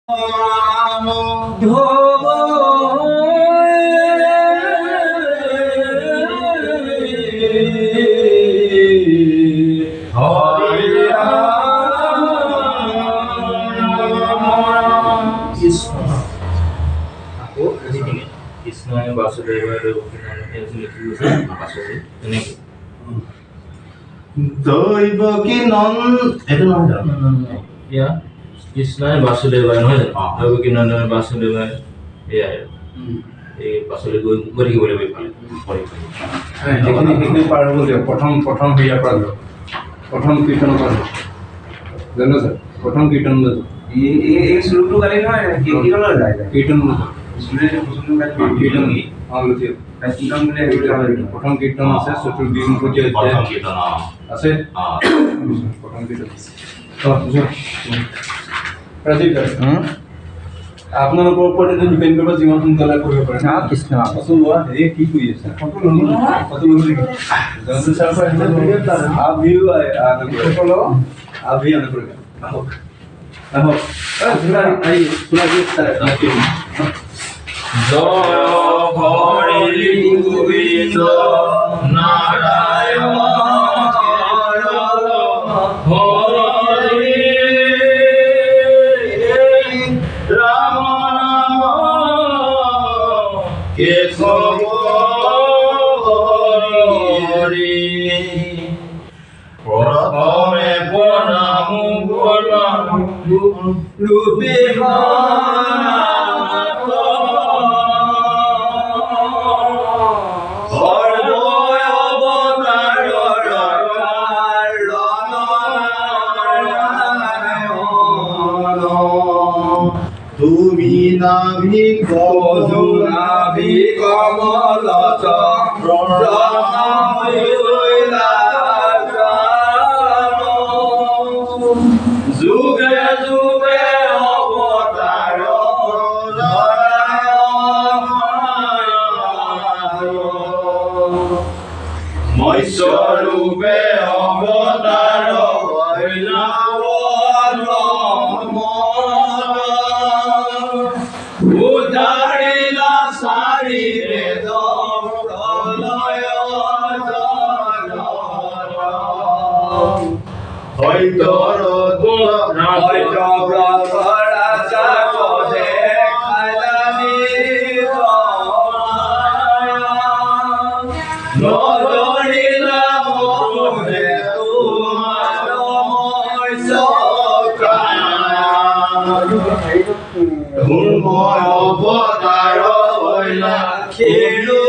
Krishna Vasudeva ya Krishna Vasudeva Vasudeva ya পাছলৈ গৈ থাকিবলৈ এইখিনি পাৰ হ'ব দিয়ক প্ৰথম হেৰিয়াৰ পৰা দিয়ক প্ৰথম কীৰ্তনৰ পৰা জানো ছাৰ প্ৰথম কীৰ্তন এই শ্লোকটো গালি নহয় কীৰ্তনলৈ যায় কীৰ্তন কীৰ্তন প্ৰথম কীৰ্তন আছে চতুৰ্দিনপতি আছে প্ৰথম কীৰ্তন ৰাজীৱ দাস আপোনালোকৰ ওপৰত এটা ডিপেণ্ড কৰিব যিমান সোনকালে কৰিব পাৰে কৃষ্ণ হেৰি কি কৰি আছে अभी अनुप्रिया आहो सुना हरि गोविंद नारायण हरि राम केशव हरि प्रथमे प्रणाम रूपे তুমি নাভি কমলাভি কমলত যুগে যুগে অবতার মৎস্যরূপে অবতার উদারিলা শারীরে হয়তর ধূময় অবতার হইলা খেলু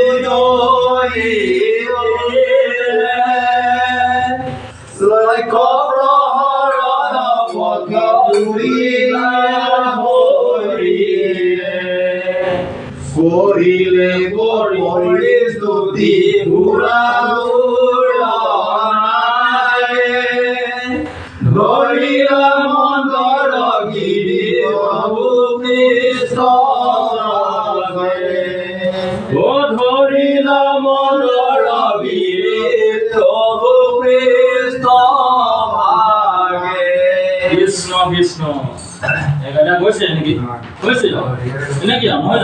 করিলে করি স্তুতি ধরিলা মন্দর গিরি ধরিলা মন্দর গিরি প্রভু কৃষ্ণ ভাগে কৃষ্ণ কৃষ্ণ এখানে বসে নাকি বসে নাকি আমার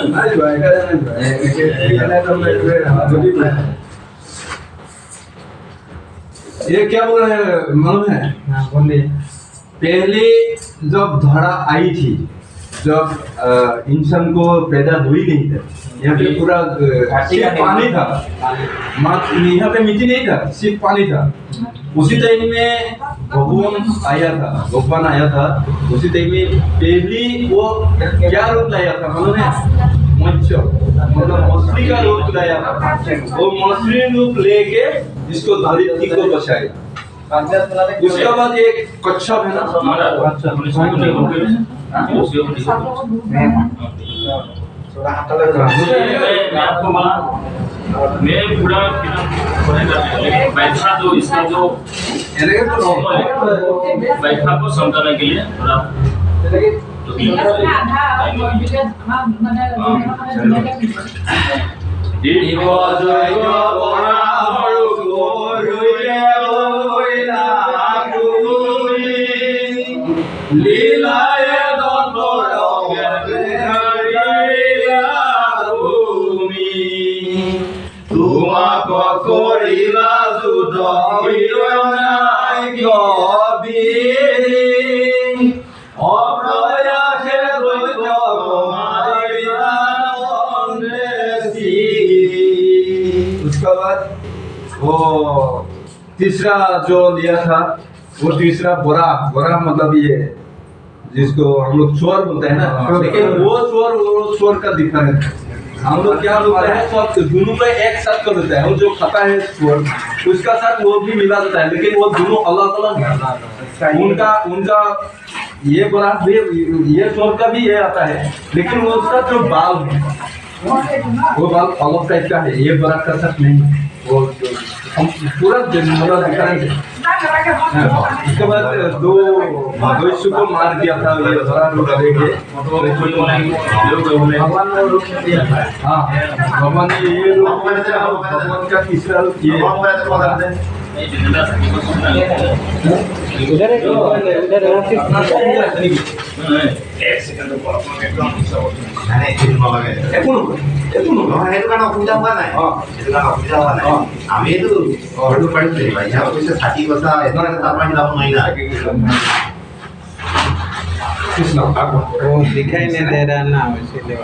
ये क्या बोल रहे हैं मालूम है पहले जब धरा आई थी जब इंसान को पैदा हुई नहीं था यहाँ पे पूरा सिर्फ पानी था यहाँ पे मिट्टी नहीं था सिर्फ पानी था उसी टाइम में भगवान आया था उसी टाइम में पहली वो क्या रूप लाया था मालूम है मत्स्य मतलब मछली का रूप लाया था वो मछली रूप लेके जिसको धरती को बचाया उसके बाद एक कच्छप है ना मैं पूरा बैठा जो इसका जो बैठा को समझाने के लिए थोड़ा লীলায় দন্তর वो तीसरा जो लिया था वो तीसरा बोरा बोरा मतलब ये जिसको हम लोग चोर बोलते हैं ना, लेकिन वो चोर का दिखाने हम लोग क्या बोलते हैं, सब दोनों को एक साथ कर देते हैं। वो जो खाता है चोर उसका साथ वो भी मिला देता है, लेकिन वो दोनों अलग अलग है। उनका ये बोरा भी, ये चोर का भी ये आता है, लेकिन वो उसका जो बाल है वो बाल अलग टाइप का है, ये बोरा का साथ नहीं। वो हम पूरा मतलब डिफरेंट है। इसके बाद दो मवेशी को मार दिया था ये बोरा लेके। भगवान ने रूप दिया था। हाँ, भगवान ने ये रूप भगवान का तीसरा रूप ये वो दिखाई नहीं दे रहा ना, इसीलिए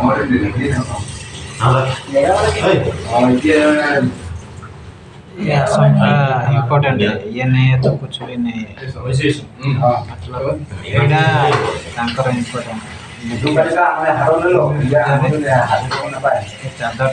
इम्पोर्टेंट है। ये नहीं है तो कुछ भी नहीं है। मतलब इम्पोर्टेंट चादर